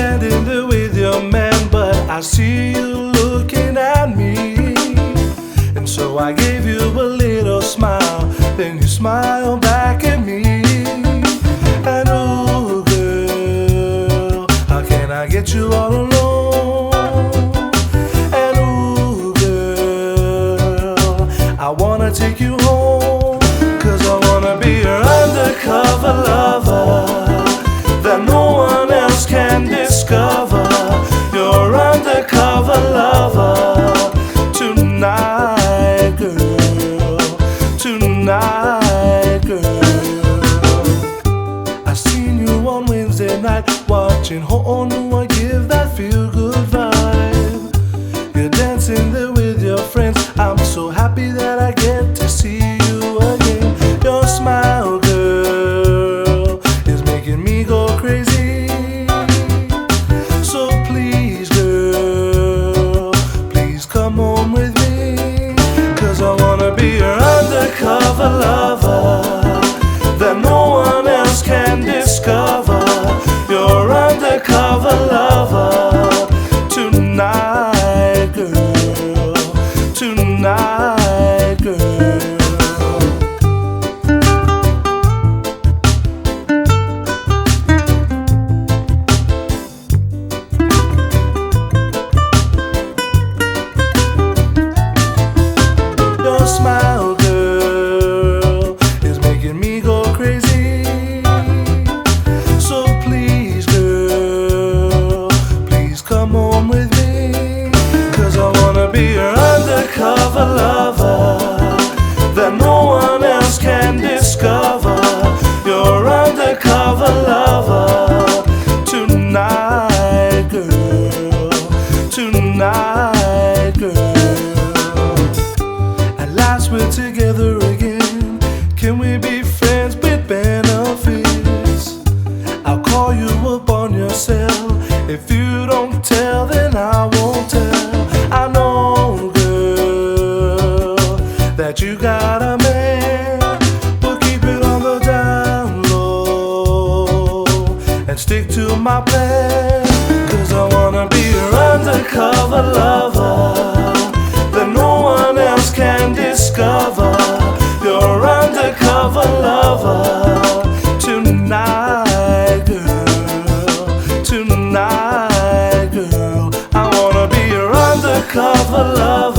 standing there with your man, but I see you looking at me. And so I gave you a little smile, then you smiled back at me. And ooh, girl, how can I get you all alone? And ooh, girl, I wanna take you home, 'cause I wanna be your undercover lover that no one else can discover. Your undercover lover tonight, girl, tonight, girl. I seen you on Wednesday night watching Who Knew I Give that feel-good vibe. You're dancing there with your friends. I'm so happy that I get to see you again. Your smile, girl, is making me go crazy. So please, girl, please come home with me, 'cause I wanna be your undercover lover that no one else can discover. Your undercover lover tonight, girl, tonight, girl. Your smile, girl, is making me go crazy. So please, girl, please come home with me, 'cause I wanna be your undercover lover that no one else can discover. Your undercover lover tonight, girl, tonight, girl. At last we're together again. Can we be friends with benefits? I'll call you up on your cell. If you don't tell, then I won't tell. I know, girl, that you got a man, but keep it on the down low and stick to my plan, 'cause I wanna be your undercover lover that no one else can discover. Your undercover lover tonight, girl, tonight, girl. I wanna be your undercover lover.